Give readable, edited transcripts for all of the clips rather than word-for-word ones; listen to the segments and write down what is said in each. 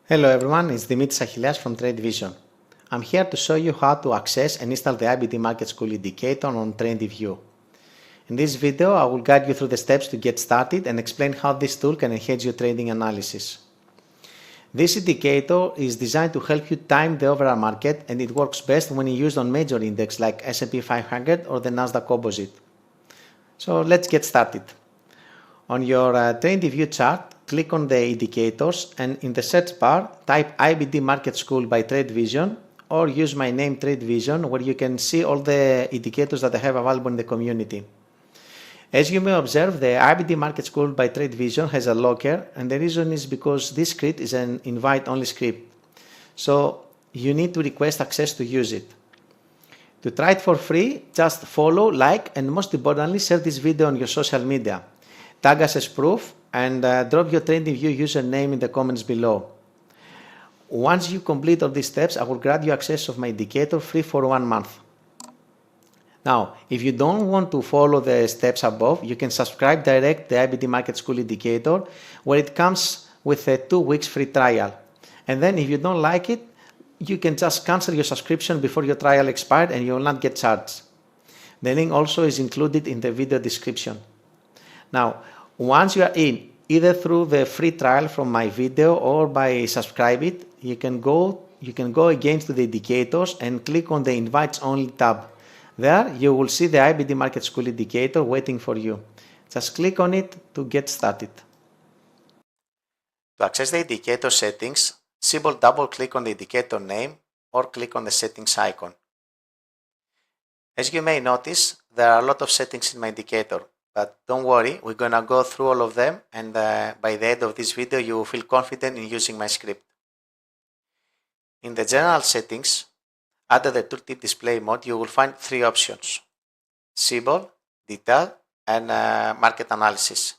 Hello everyone, it's Dimitris Achilleas from TradeVision. I'm here to show you how to access and install the IBD Market School indicator on TradingView. In this video, I will guide you through the steps to get started and explain how this tool can enhance your trading analysis. This indicator is designed to help you time the overall market, and it works best when used on major index like S&P 500 or the Nasdaq Composite. So let's get started. On your TradingView chart, click on the indicators and in the search bar, type IBD Market School by TradeVision or use my name TradeVision, where you can see all the indicators that I have available in the community. As you may observe, the IBD Market School by TradeVision has a locker, and the reason is because this script is an invite-only script. So you need to request access to use it. To try it for free, just follow, like, and most importantly, share this video on your social media. Tag us as proof and drop your TradingView username in the comments below. Once you complete all these steps, I will grant you access of my indicator free for 1 month. Now, if you don't want to follow the steps above, you can subscribe direct the IBD Market School indicator, where it comes with a 2 weeks free trial. And then if you don't like it, you can just cancel your subscription before your trial expired and you will not get charged. The link also is included in the video description. Now, once you are in, either through the free trial from my video or by subscribing, you can go again to the indicators and click on the Invites Only tab. There you will see the IBD Market School indicator waiting for you. Just click on it to get started. To access the indicator settings, simply double click on the indicator name or click on the settings icon. As you may notice, there are a lot of settings in my indicator. But don't worry, we're gonna go through all of them, and by the end of this video you will feel confident in using my script. In the general settings, under the tooltip display mode, you will find 3 options: symbol, detail, and market analysis.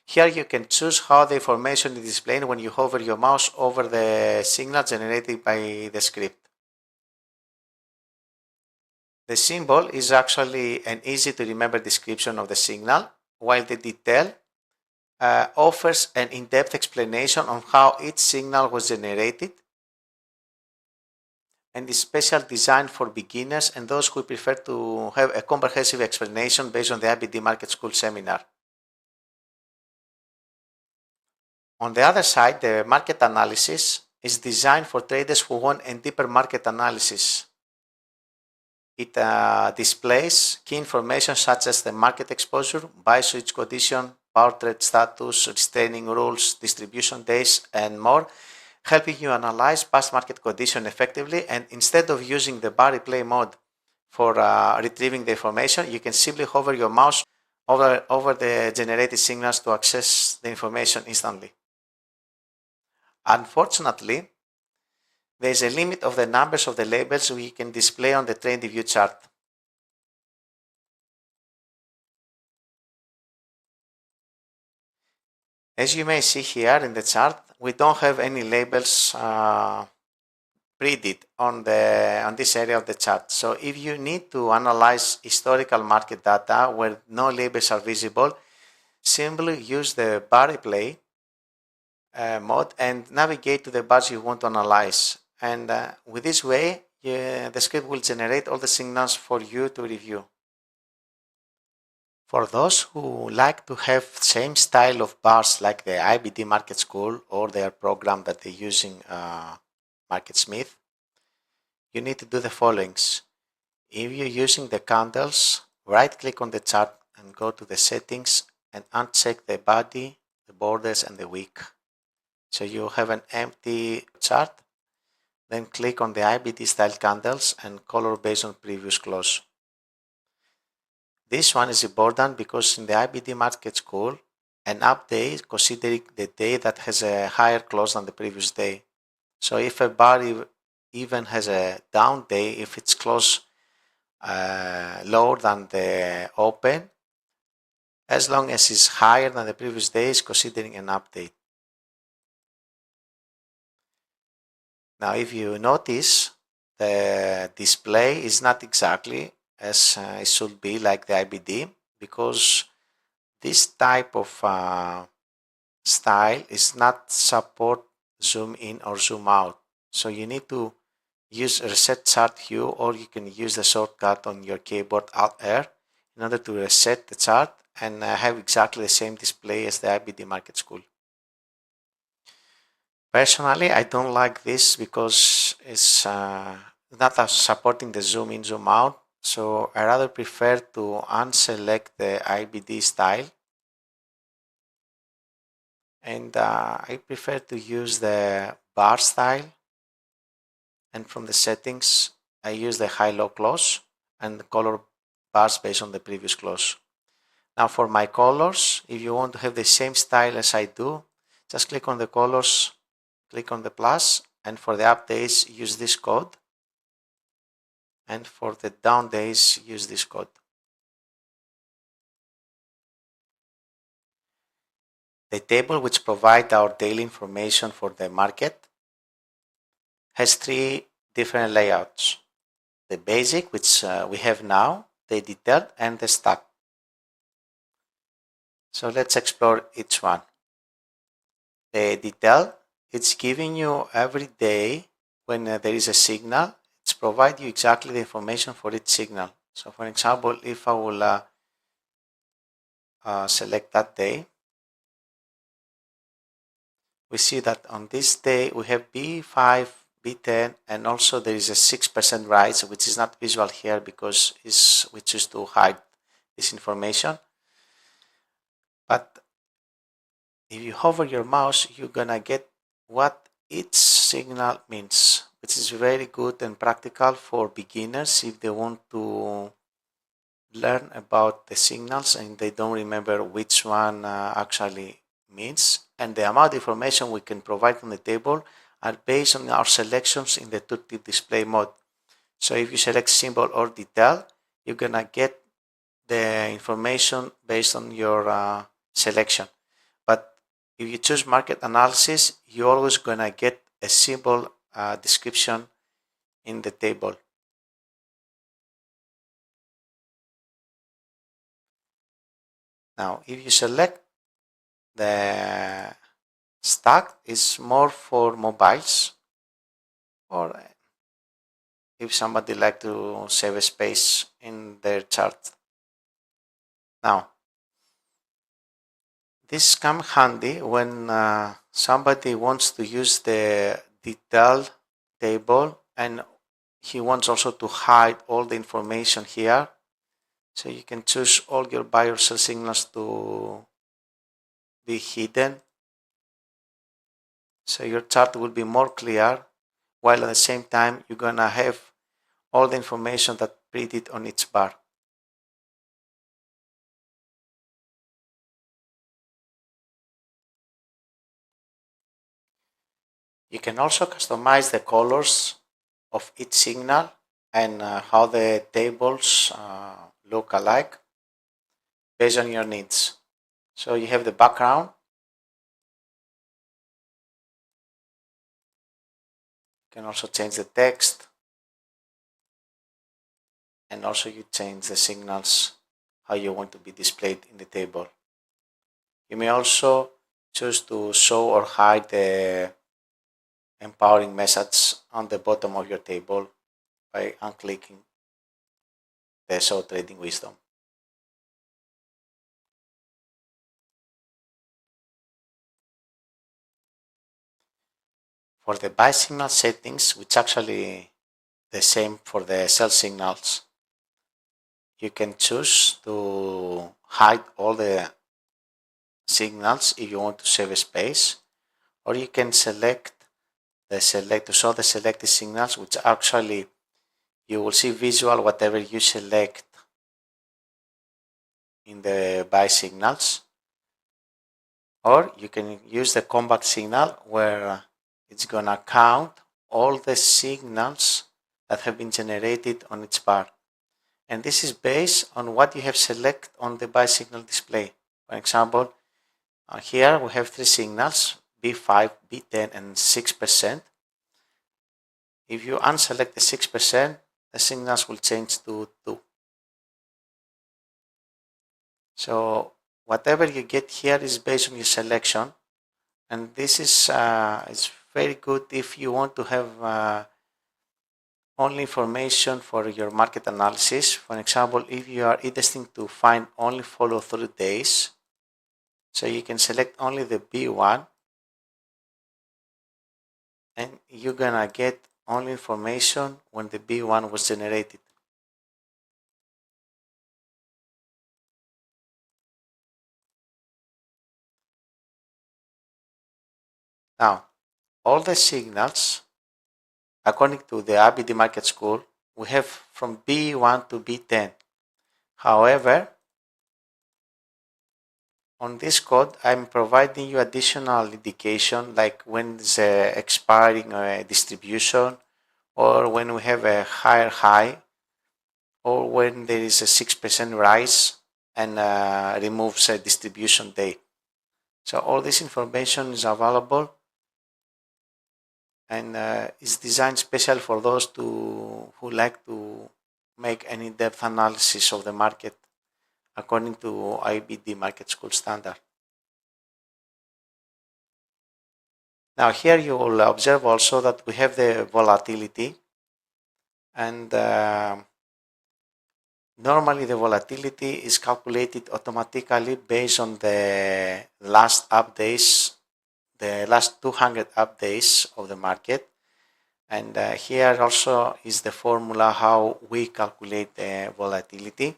Here you can choose how the information is displayed when you hover your mouse over the signal generated by the script. The symbol is actually an easy to remember description of the signal, while the detail offers an in-depth explanation on how each signal was generated and is special designed for beginners and those who prefer to have a comprehensive explanation based on the IBD Market School seminar. On the other side, the market analysis is designed for traders who want a deeper market analysis. It displays key information such as the market exposure, buy switch condition, power trade status, restraining rules, distribution days, and more, helping you analyze past market condition effectively. And instead of using the bar replay mode for retrieving the information, you can simply hover your mouse over the generated signals to access the information instantly. Unfortunately, there is a limit of the numbers of the labels we can display on the TradingView chart. As you may see here in the chart, we don't have any labels printed on this area of the chart. So if you need to analyze historical market data where no labels are visible, simply use the bar replay mode and navigate to the bars you want to analyze. And with this way, the script will generate all the signals for you to review. For those who like to have same style of bars like the IBD Market School or their program that they're using, MarketSmith, you need to do the followings. If you're using the candles, right click on the chart and go to the settings and uncheck the body, the borders, and the wick. So you have an empty chart. Then click on the IBD style candles and color based on previous close. This one is important because in the IBD Market School, an up day is considering the day that has a higher close than the previous day. So if a bar even has a down day, if it's close lower than the open, as long as it's higher than the previous day, is considering an update. Now, if you notice, the display is not exactly as it should be like the IBD, because this type of style is not support zoom in or zoom out. So you need to use reset chart view, or you can use the shortcut on your keyboard Alt-R in order to reset the chart and have exactly the same display as the IBD Market School. Personally, I don't like this because it's not supporting the zoom in, zoom out. So I rather prefer to unselect the IBD style, and I prefer to use the bar style. And from the settings, I use the high-low close and the color bars based on the previous close. Now for my colors, if you want to have the same style as I do, just click on the colors, click on the plus, and for the up days, use this code. And for the down days, use this code. The table which provides our daily information for the market has three different layouts. The basic, which we have now, the detailed, and the stack. So let's explore each one. The detailed, it's giving you every day when there is a signal, it's provide you exactly the information for each signal. So for example, if I will select that day, we see that on this day we have B5, B10, and also there is a 6% rise, which is not visual here because we choose to hide this information. But if you hover your mouse, you're gonna get what each signal means, which is very good and practical for beginners if they want to learn about the signals and they don't remember which one actually means. And the amount of information we can provide from the table are based on our selections in the tooltip display mode. So if you select symbol or detail, you're gonna get the information based on your selection. But if you choose market analysis, you're always gonna get a symbol description in the table. Now, if you select the stack, is more for mobiles, or if somebody like to save a space in their chart. Now, this comes handy when somebody wants to use the detailed table and he wants also to hide all the information here. So you can choose all your buy or sell signals to be hidden. So your chart will be more clear, while at the same time you're gonna have all the information that printed on each bar. You can also customize the colors of each signal and how the tables look alike based on your needs. So you have the background. You can also change the text, and also you change the signals how you want to be displayed in the table. You may also choose to show or hide the empowering message on the bottom of your table by unclicking the Show Trading Wisdom. For the buy signal settings, which actually the same for the sell signals, you can choose to hide all the signals if you want to save a space, or you can select to show the selected signals, which actually you will see visual whatever you select in the buy signals, or you can use the compact signal where it's gonna count all the signals that have been generated on each bar. And this is based on what you have selected on the buy signal display. For example, here we have three signals, B5, B10, and 6%. If you unselect the 6%, the signals will change to 2. So whatever you get here is based on your selection, and this is very good if you want to have only information for your market analysis. For example, if you are interested to find only follow-through days, so you can select only the B1 and you're gonna get only information when the B1 was generated. Now, all the signals, according to the IBD Market School, we have from B1 to B10. However, on this code, I'm providing you additional indication like when there's a expiring distribution, or when we have a higher high, or when there is a 6% rise and removes a distribution day. So all this information is available and is designed special for those who like to make an in-depth analysis of the market according to IBD Market School standard. Now here you will observe also that we have the volatility, and normally the volatility is calculated automatically based on the last updates, the last 200 updates of the market. And here also is the formula how we calculate the volatility.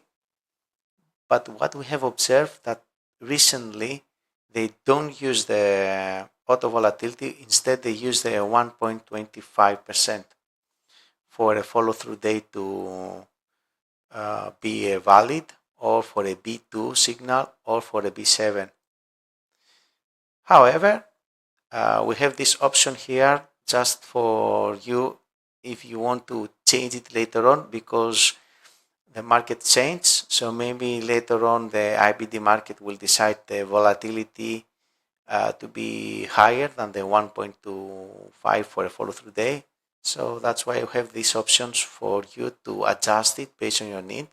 But what we have observed that recently they don't use the auto volatility, instead they use the 1.25% for a follow-through date to be valid, or for a B2 signal, or for a B7. However, we have this option here just for you if you want to change it later on, because the market changes. So maybe later on the IBD market will decide the volatility to be higher than the 1.25 for a follow-through day. So that's why you have these options for you to adjust it based on your need.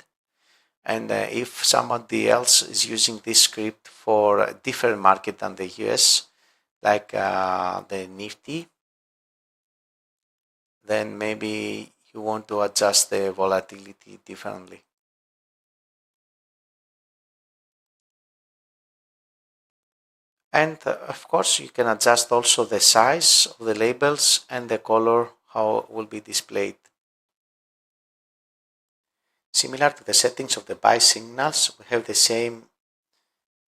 And if somebody else is using this script for a different market than the US, like the Nifty, then maybe you want to adjust the volatility differently. And of course, you can adjust also the size of the labels and the color, how it will be displayed. Similar to the settings of the buy signals, we have the same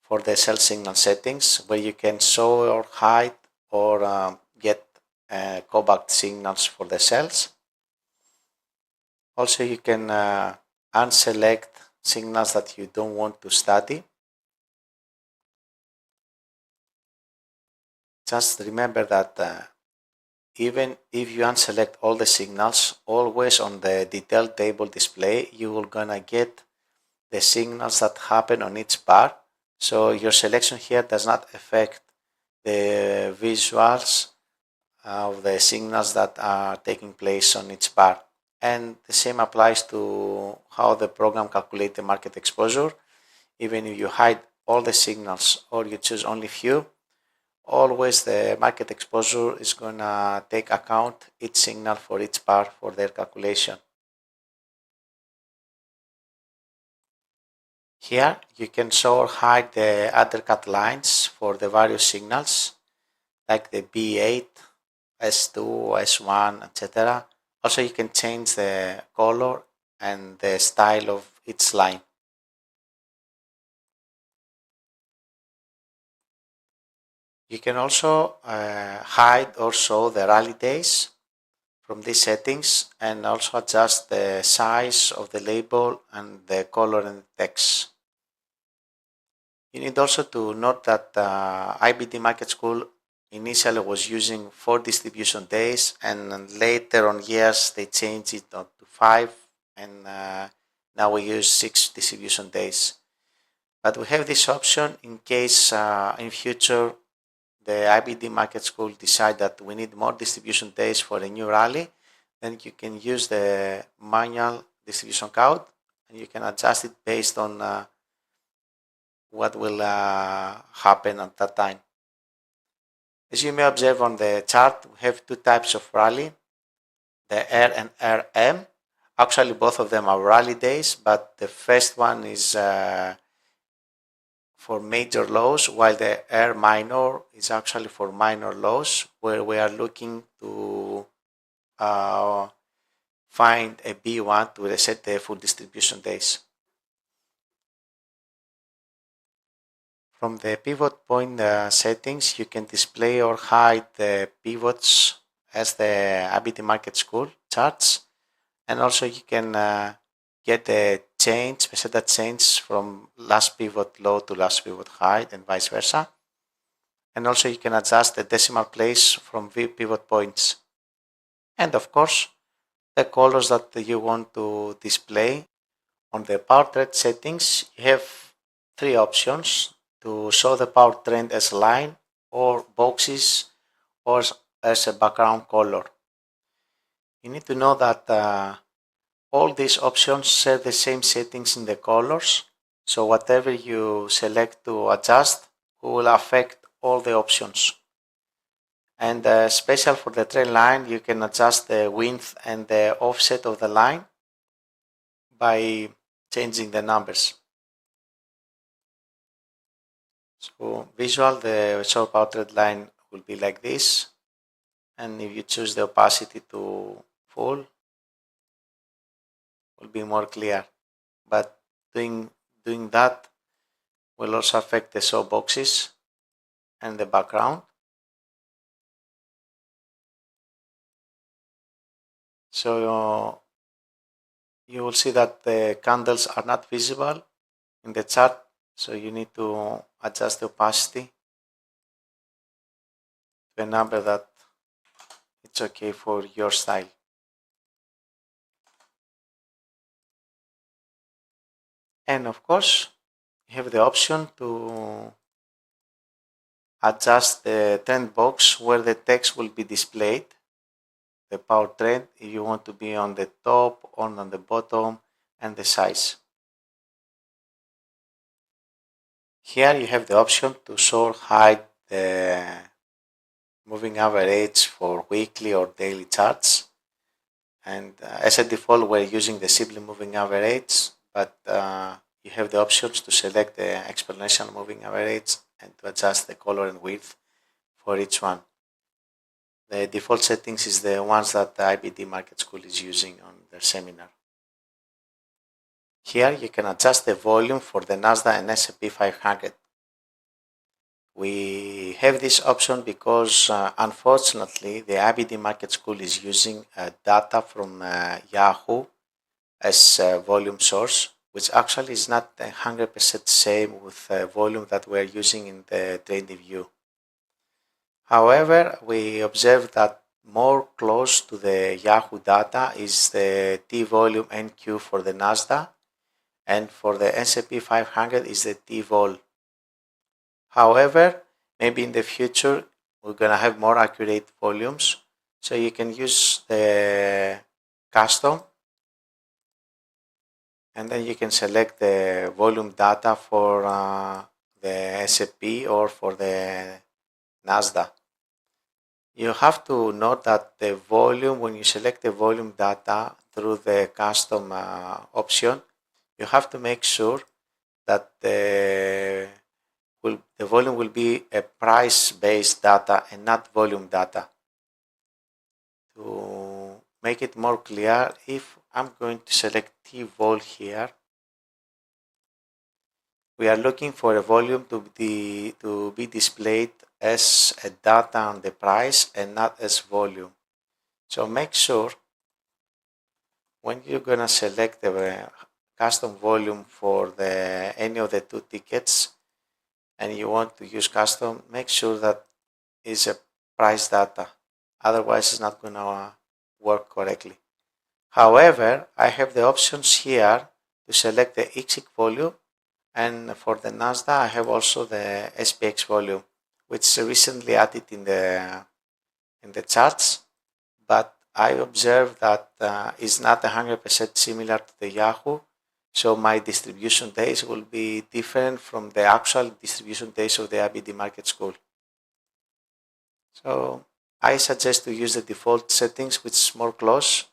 for the sell signal settings, where you can show or hide or get callback signals for the sells. Also, you can unselect signals that you don't want to study. Just remember that even if you unselect all the signals, always on the detailed table display, you will gonna get the signals that happen on each bar. So your selection here does not affect the visuals of the signals that are taking place on each bar. And the same applies to how the program calculates the market exposure. Even if you hide all the signals or you choose only few, always the market exposure is going to take account each signal for each bar for their calculation. Here you can show or hide the undercut lines for the various signals like the B8, S2, S1, etc. Also you can change the color and the style of each line. You can also hide or show the rally days from these settings, and also adjust the size of the label and the color and the text. You need also to note that IBD Market School initially was using 4 distribution days, and later on years they changed it to 5, and now we use 6 distribution days. But we have this option in case in future the IBD Market School decide that we need more distribution days for a new rally, then you can use the manual distribution count, and you can adjust it based on what will happen at that time. As you may observe on the chart, we have two types of rally, the R and RM. Actually, both of them are rally days, but the first one is for major lows, while the R minor is actually for minor lows, where we are looking to find a B1 to reset the full distribution days. From the pivot point settings, you can display or hide the pivots as the IBD Market School charts, and also you can get the change, percentage change from last pivot low to last pivot high and vice versa. And also you can adjust the decimal place from pivot points. And of course, the colors that you want to display. On the power trend settings, you have three options to show the power trend as line or boxes or as a background color. You need to know that all these options share the same settings in the colors, so whatever you select to adjust will affect all the options. And special for the trend line, you can adjust the width and the offset of the line by changing the numbers. So visual, the short power trend line will be like this, and if you choose the opacity to full, will be more clear. But doing that will also affect the show boxes and the background. So you will see that the candles are not visible in the chart, so you need to adjust the opacity to a number that it's okay for your style. And of course, you have the option to adjust the trend box where the text will be displayed, the power trend, if you want to be on the top or on the bottom, and the size. Here you have the option to show or hide the moving average for weekly or daily charts. And as a default, we're using the simply moving average, but you have the options to select the exponential moving average and to adjust the color and width for each one. The default settings is the ones that the IBD Market School is using on their seminar. Here you can adjust the volume for the Nasdaq and S&P 500. We have this option because unfortunately the IBD Market School is using data from Yahoo as a volume source, which actually is not 100% same with the volume that we're using in the TradingView. However, we observe that more close to the Yahoo data is the T volume NQ for the Nasdaq, and for the S&P 500 is the T vol. However, maybe in the future we're gonna have more accurate volumes, so you can use the custom, and then you can select the volume data for the S&P or for the Nasdaq. You have to note that the volume, when you select the volume data through the custom option, you have to make sure that the volume will be a price-based data and not volume data. To make it more clear, if I'm going to select T-vol here, we are looking for a volume to be displayed as a data on the price and not as volume. So make sure when you're gonna select the custom volume for any of the two tickets and you want to use custom, make sure that it's a price data. Otherwise, it's not gonna work correctly. However, I have the options here to select the IXIC volume, and for the Nasdaq, I have also the SPX volume, which recently added in the charts, but I observed that it's not 100% similar to the Yahoo, so my distribution days will be different from the actual distribution days of the IBD Market School. So I suggest to use the default settings, which is more close,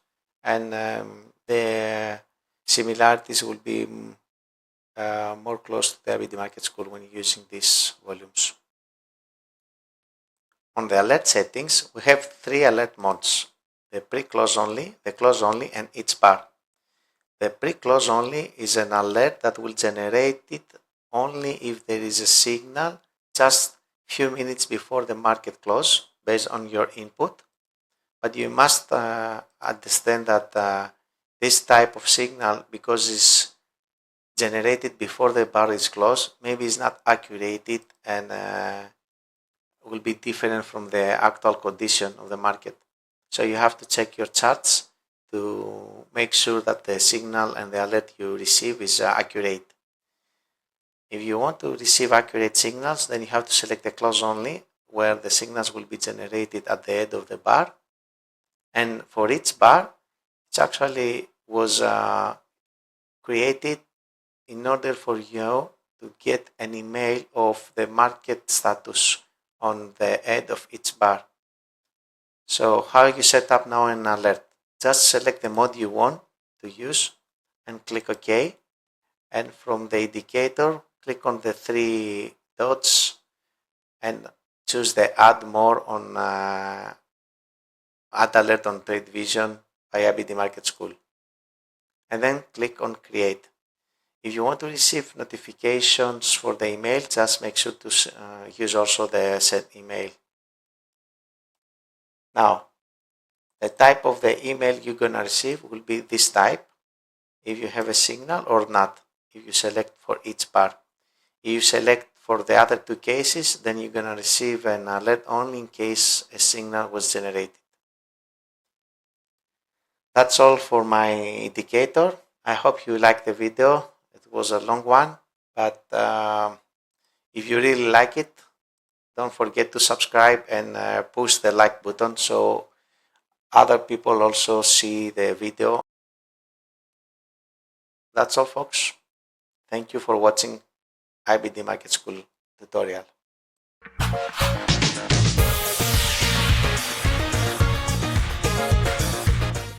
and the similarities will be more close to the IBD Market School when using these volumes. On the alert settings, we have 3 alert modes: the pre-close only, the close only, and each bar. The pre-close only is an alert that will generate it only if there is a signal just few minutes before the market close based on your input. But you must understand that this type of signal, because it's generated before the bar is closed, maybe it's not accurate and will be different from the actual condition of the market. So you have to check your charts to make sure that the signal and the alert you receive is accurate. If you want to receive accurate signals, then you have to select the close only, where the signals will be generated at the end of the bar. And for each bar, it actually was created in order for you to get an email of the market status on the end of each bar. So how you set up now an alert? Just select the mode you want to use and click OK. And from the indicator, click on the 3 dots and choose the Add More on Add Alert on TradeVision by IBD Market School. And then click on Create. If you want to receive notifications for the email, just make sure to use also the set email. Now, the type of the email you're going to receive will be this type, if you have a signal or not, if you select for each bar. If you select for the other 2 cases, then you're going to receive an alert only in case a signal was generated. That's all for my indicator. I hope you liked the video. It was a long one, but if you really like it, don't forget to subscribe and push the like button so other people also see the video. That's all, folks. Thank you for watching IBD Market School tutorial.